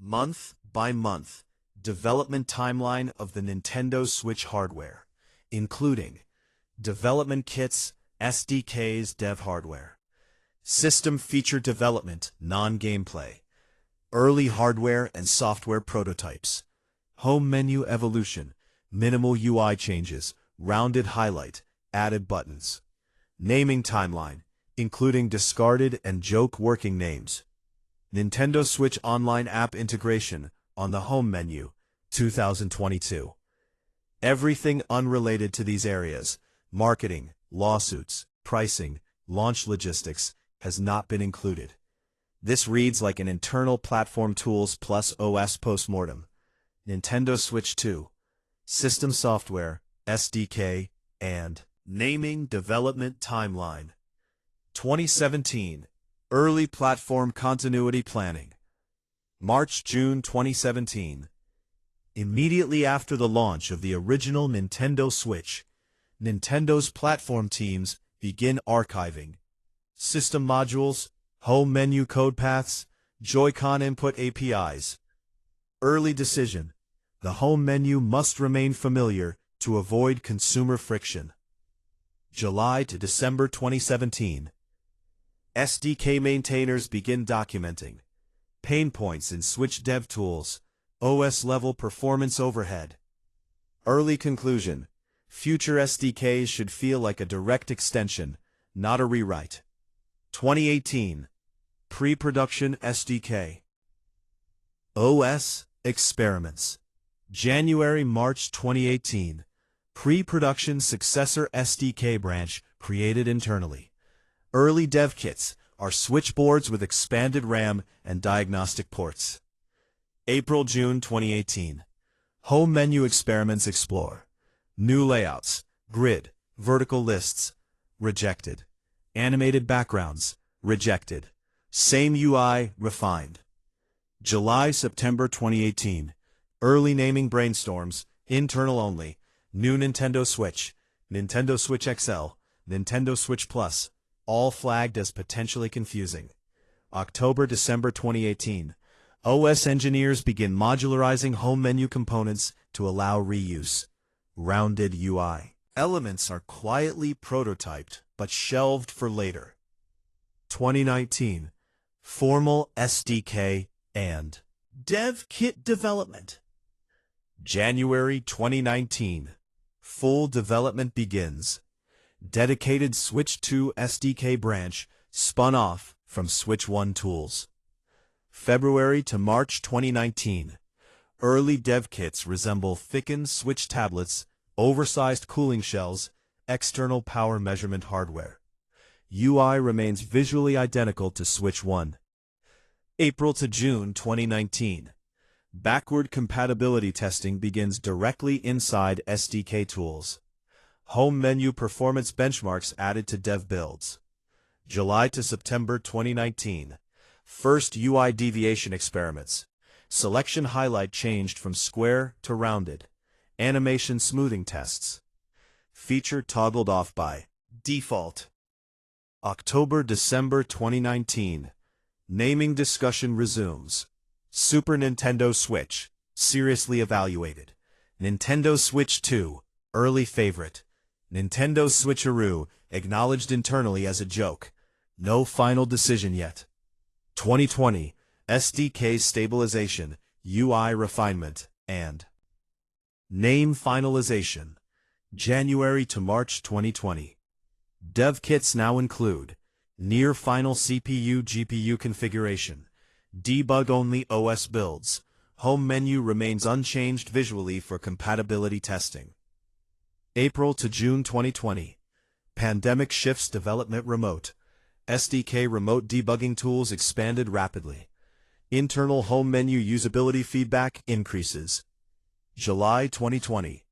month by month, development timeline of the Nintendo Switch hardware, including development kits, SDKs, dev hardware, system feature development, non-gameplay, early hardware and software prototypes, home menu evolution, minimal UI changes, rounded highlight, added buttons, naming timeline, including discarded and joke working names, Nintendo Switch Online app integration on the home menu, 2022. Everything unrelated to these areas, marketing, lawsuits, pricing, launch logistics, has not been included. This reads like an internal platform tools plus OS postmortem. Nintendo Switch 2, system software, SDK, and naming development timeline. 2017, early platform continuity planning. March-June 2017. Immediately after the launch of the original Nintendo Switch, Nintendo's platform teams begin archiving system modules, home menu code paths, Joy-Con input APIs. Early decision: the home menu must remain familiar to avoid consumer friction. July to December 2017. SDK maintainers begin documenting pain points in Switch dev tools, OS-level performance overhead. Early conclusion: future SDKs should feel like a direct extension, not a rewrite. 2018. Pre-production SDK. OS experiments. January-March 2018. Pre-production successor SDK branch created internally. Early dev kits are Switch boards with expanded RAM and diagnostic ports. April-June 2018. Home menu experiments explore new layouts, grid, vertical lists, rejected. Animated backgrounds, rejected. Same UI, refined. July-September 2018. Early naming brainstorms, internal only. New Nintendo Switch, Nintendo Switch XL, Nintendo Switch Plus, all flagged as potentially confusing. October-December 2018. OS engineers begin modularizing home menu components to allow reuse. Rounded UI. Elements are quietly prototyped but shelved for later. 2019. Formal SDK and dev kit development. January 2019. Full development begins. Dedicated Switch 2 SDK branch spun off from Switch 1 tools. February to March 2019. Early dev kits resemble thickened Switch tablets, oversized cooling shells, external power measurement hardware. UI remains visually identical to Switch 1. April to June 2019. Backward compatibility testing begins directly inside SDK tools. Home menu performance benchmarks added to dev builds. July to September 2019. First UI deviation experiments. Selection highlight changed from square to rounded. Animation smoothing tests. Feature toggled off by default. October-December 2019. Naming discussion resumes. Super Nintendo Switch, seriously evaluated. Nintendo Switch 2, early favorite. Nintendo Switcheroo, acknowledged internally as a joke. No final decision yet. 2020, SDK stabilization, UI refinement, and name finalization. January to March 2020. Dev kits now include near final CPU-GPU configuration, debug-only OS builds. Home menu remains unchanged visually for compatibility testing. April to June 2020. Pandemic shifts development remote. SDK remote debugging tools expanded rapidly. Internal home menu usability feedback increases. July 2020.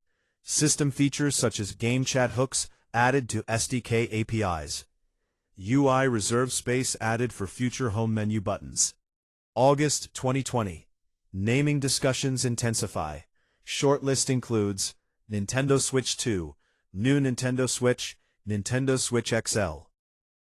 System features such as game chat hooks added to SDK APIs. UI reserve space added for future home menu buttons. August 2020. Naming discussions intensify. Shortlist includes Nintendo Switch 2, New Nintendo Switch, Nintendo Switch XL.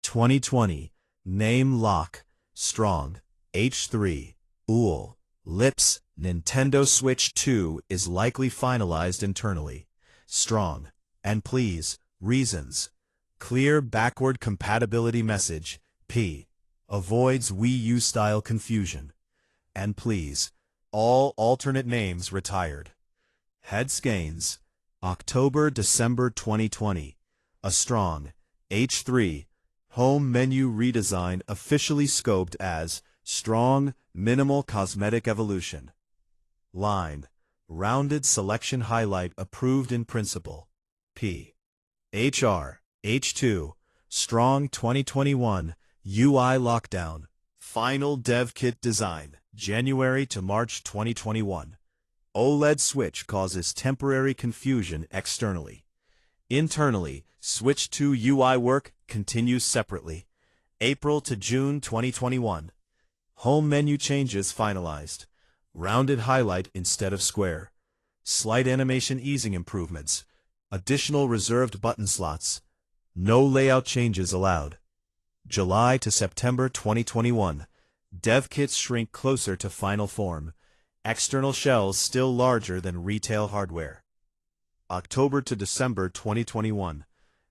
2020. Name lock. Strong. H3. UL. Lips, Nintendo Switch 2 is likely finalized internally. Strong. And please, reasons. Clear backward compatibility message, P. Avoids Wii U style confusion. And please, all alternate names retired. Heads Gains, October-December 2020. A strong H3 home menu redesign officially scoped as strong, minimal cosmetic evolution. Line, rounded selection highlight approved in principle. P. HR, H2, strong 2021, UI lockdown. Final dev kit design, January to March 2021. OLED switch causes temporary confusion externally. Internally, Switch 2 UI work continues separately. April to June 2021. Home menu changes finalized. Rounded highlight instead of square. Slight animation easing improvements. Additional reserved button slots. No layout changes allowed. July to September 2021. Dev kits shrink closer to final form. External shells still larger than retail hardware. October to December 2021.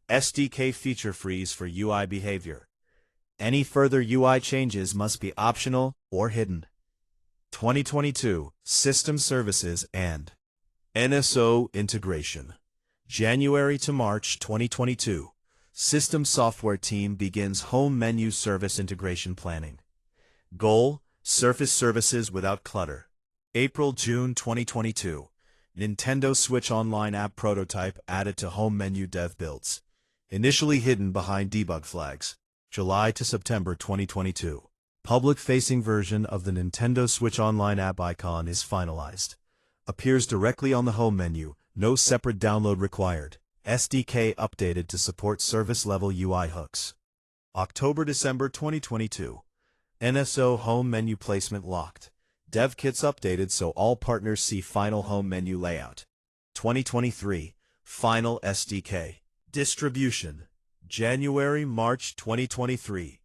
SDK feature freeze for UI behavior. Any further UI changes must be optional or hidden. 2022 System Services and NSO Integration. January to March 2022. System Software Team begins home menu service integration planning. Goal: surface services without clutter. April-June 2022. Nintendo Switch Online app prototype added to home menu dev builds. Initially hidden behind debug flags. July to September 2022. Public-facing version of the Nintendo Switch Online app icon is finalized. Appears directly on the home menu, no separate download required. SDK updated to support service-level UI hooks. October-December 2022. NSO home menu placement locked. Dev kits updated so all partners see final home menu layout. 2023. Final SDK. Distribution. January-March 2023.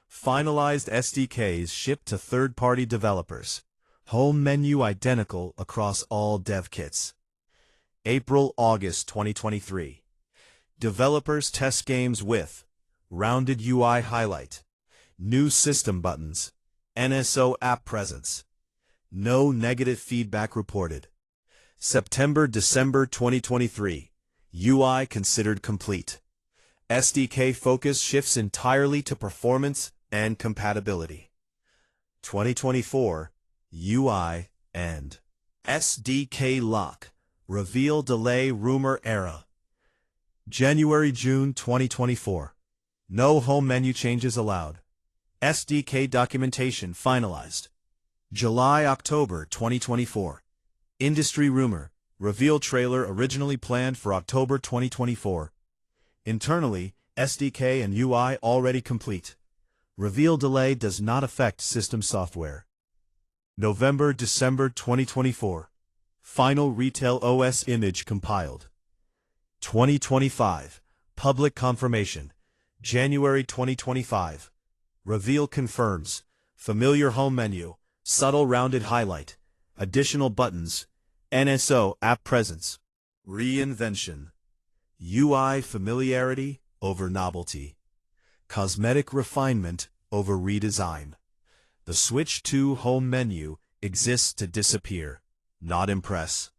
Finalized SDKs shipped to third-party developers. Home menu identical across all dev kits. April-August 2023. Developers test games with rounded UI highlight. New system buttons. NSO app presence. No negative feedback reported. September-December 2023. UI considered complete. SDK focus shifts entirely to performance and compatibility. 2024. UI and SDK lock. Reveal delay rumor era. January-June 2024. No home menu changes allowed. SDK documentation finalized. July-October 2024. Industry rumor. Reveal trailer originally planned for October 2024. Internally, SDK and UI already complete. Reveal delay does not affect system software. November-December 2024. Final retail OS image compiled. 2025. Public confirmation. January 2025. Reveal confirms. Familiar home menu. Subtle rounded highlight. Additional buttons. NSO app presence. Reinvention. UI familiarity over novelty. Cosmetic refinement over redesign. The Switch 2 home menu exists to disappear, not impress.